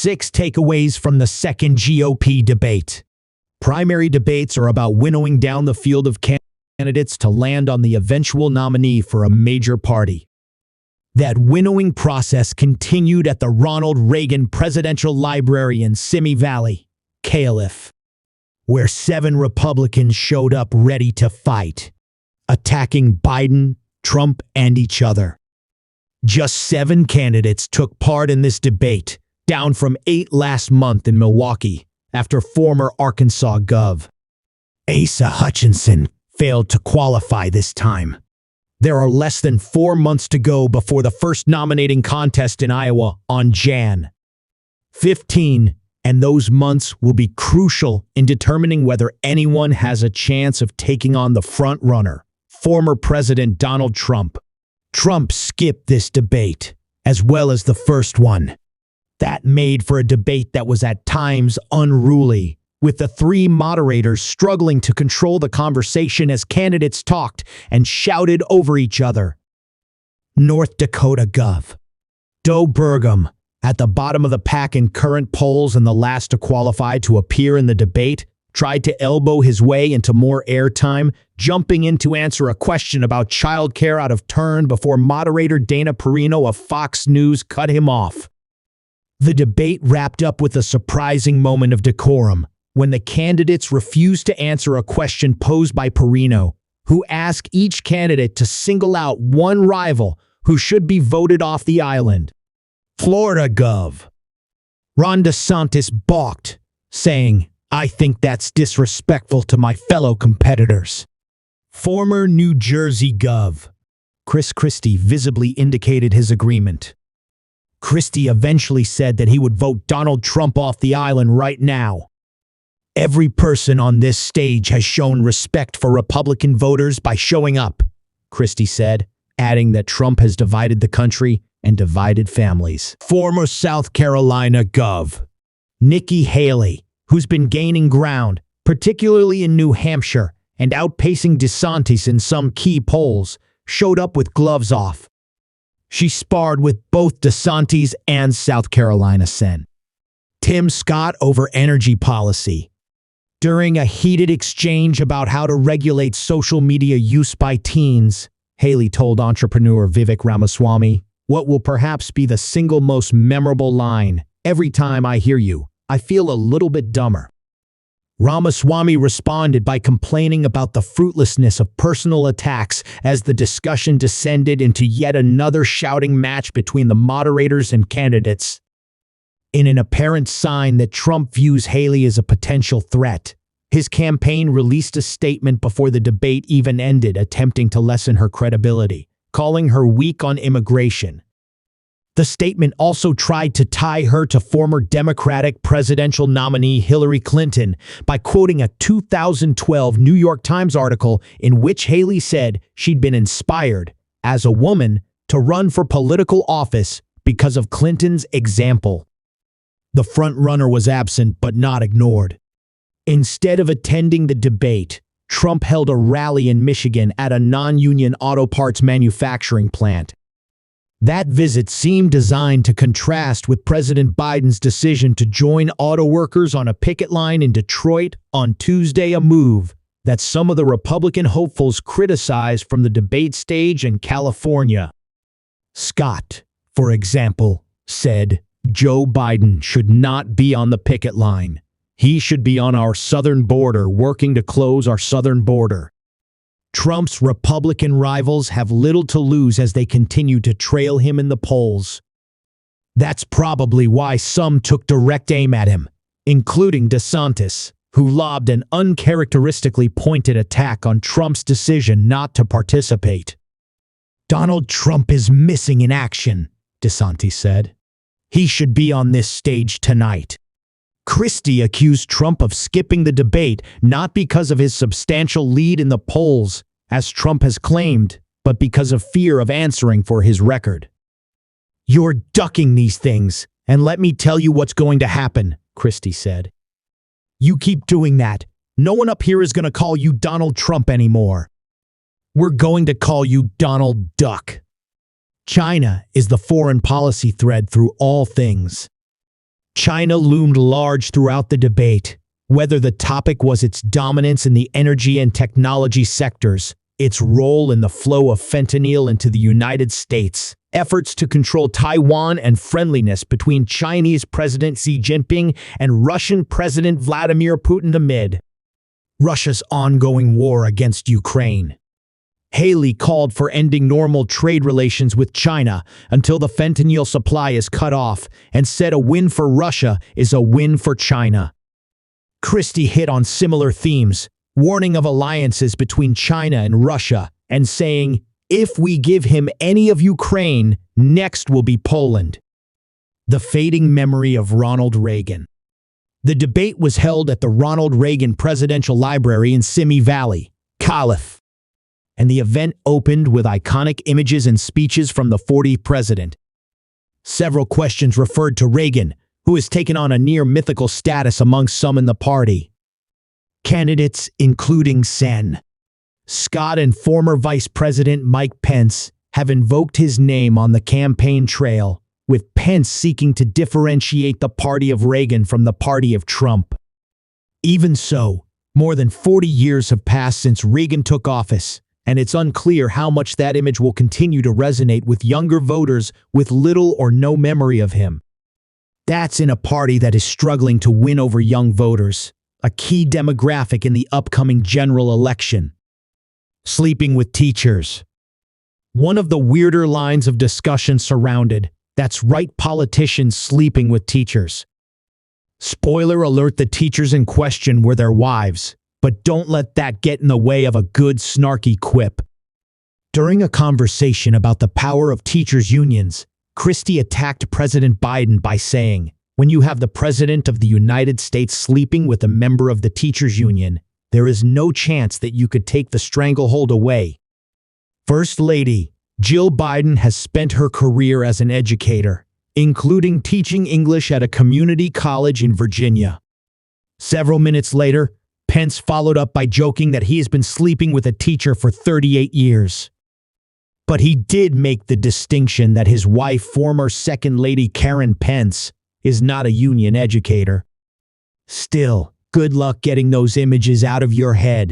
6 takeaways from the second GOP debate. Primary debates are about winnowing down the field of candidates to land on the eventual nominee for a major party. That winnowing process continued at the Ronald Reagan Presidential Library in Simi Valley, Calif, where 7 Republicans showed up ready to fight, attacking Biden, Trump, and each other. Just 7 candidates took part in this debate, down from 8 last month in Milwaukee, after former Arkansas Gov. Asa Hutchinson failed to qualify this time. There are less than 4 months to go before the first nominating contest in Iowa on Jan. 15, and those months will be crucial in determining whether anyone has a chance of taking on the front runner, former President Donald Trump. Trump skipped this debate, as well as the first one. That made for a debate that was at times unruly, with the 3 moderators struggling to control the conversation as candidates talked and shouted over each other. North Dakota Gov. Joe Burgum, at the bottom of the pack in current polls and the last to qualify to appear in the debate, tried to elbow his way into more airtime, jumping in to answer a question about childcare out of turn before moderator Dana Perino of Fox News cut him off. The debate wrapped up with a surprising moment of decorum when the candidates refused to answer a question posed by Perino, who asked each candidate to single out one rival who should be voted off the island. Florida Gov. Ron DeSantis balked, saying, "I think that's disrespectful to my fellow competitors." Former New Jersey Gov. Chris Christie visibly indicated his agreement. Christie eventually said that he would vote Donald Trump off the island right now. "Every person on this stage has shown respect for Republican voters by showing up," Christie said, adding that Trump has divided the country and divided families. Former South Carolina Gov. Nikki Haley, who's been gaining ground, particularly in New Hampshire, and outpacing DeSantis in some key polls, showed up with gloves off. She sparred with both DeSantis and South Carolina Sen. Tim Scott over energy policy. During a heated exchange about how to regulate social media use by teens, Haley told entrepreneur Vivek Ramaswamy, "What will perhaps be the single most memorable line, 'Every time I hear you, I feel a little bit dumber.'" Ramaswamy responded by complaining about the fruitlessness of personal attacks as the discussion descended into yet another shouting match between the moderators and candidates. In an apparent sign that Trump views Haley as a potential threat, his campaign released a statement before the debate even ended, attempting to lessen her credibility, calling her weak on immigration. The statement also tried to tie her to former Democratic presidential nominee Hillary Clinton by quoting a 2012 New York Times article in which Haley said she'd been inspired, as a woman, to run for political office because of Clinton's example. The frontrunner was absent but not ignored. Instead of attending the debate, Trump held a rally in Michigan at a non-union auto parts manufacturing plant. That visit seemed designed to contrast with President Biden's decision to join auto workers on a picket line in Detroit on Tuesday, a move that some of the Republican hopefuls criticized from the debate stage in California. Scott, for example, said, "Joe Biden should not be on the picket line. He should be on our southern border working to close our southern border." Trump's Republican rivals have little to lose as they continue to trail him in the polls. That's probably why some took direct aim at him, including DeSantis, who lobbed an uncharacteristically pointed attack on Trump's decision not to participate. "Donald Trump is missing in action," DeSantis said. "He should be on this stage tonight." Christie accused Trump of skipping the debate not because of his substantial lead in the polls, as Trump has claimed, but because of fear of answering for his record. "You're ducking these things, and let me tell you what's going to happen," Christie said. "You keep doing that, no one up here is going to call you Donald Trump anymore. We're going to call you Donald Duck." China is the foreign policy thread through all things. China loomed large throughout the debate, whether the topic was its dominance in the energy and technology sectors, its role in the flow of fentanyl into the United States, efforts to control Taiwan, and friendliness between Chinese President Xi Jinping and Russian President Vladimir Putin amid Russia's ongoing war against Ukraine. Haley called for ending normal trade relations with China until the fentanyl supply is cut off and said a win for Russia is a win for China. Christie hit on similar themes, warning of alliances between China and Russia and saying, "If we give him any of Ukraine, next will be Poland." The fading memory of Ronald Reagan. The debate was held at the Ronald Reagan Presidential Library in Simi Valley, Calif, and the event opened with iconic images and speeches from the 40th president. Several questions referred to Reagan, who has taken on a near-mythical status among some in the party. Candidates, including Sen. Scott and former Vice President Mike Pence, have invoked his name on the campaign trail, with Pence seeking to differentiate the party of Reagan from the party of Trump. Even so, more than 40 years have passed since Reagan took office, and it's unclear how much that image will continue to resonate with younger voters with little or no memory of him. That's in a party that is struggling to win over young voters, a key demographic in the upcoming general election. Sleeping with teachers. One of the weirder lines of discussion surrounded, that's right, politicians sleeping with teachers. Spoiler alert, the teachers in question were their wives, but don't let that get in the way of a good snarky quip. During a conversation about the power of teachers' unions, Christie attacked President Biden by saying, "When you have the President of the United States sleeping with a member of the teachers' union, there is no chance that you could take the stranglehold away." First Lady Jill Biden has spent her career as an educator, including teaching English at a community college in Virginia. Several minutes later, Pence followed up by joking that he has been sleeping with a teacher for 38 years. But he did make the distinction that his wife, former Second Lady Karen Pence, is not a union educator. Still, good luck getting those images out of your head.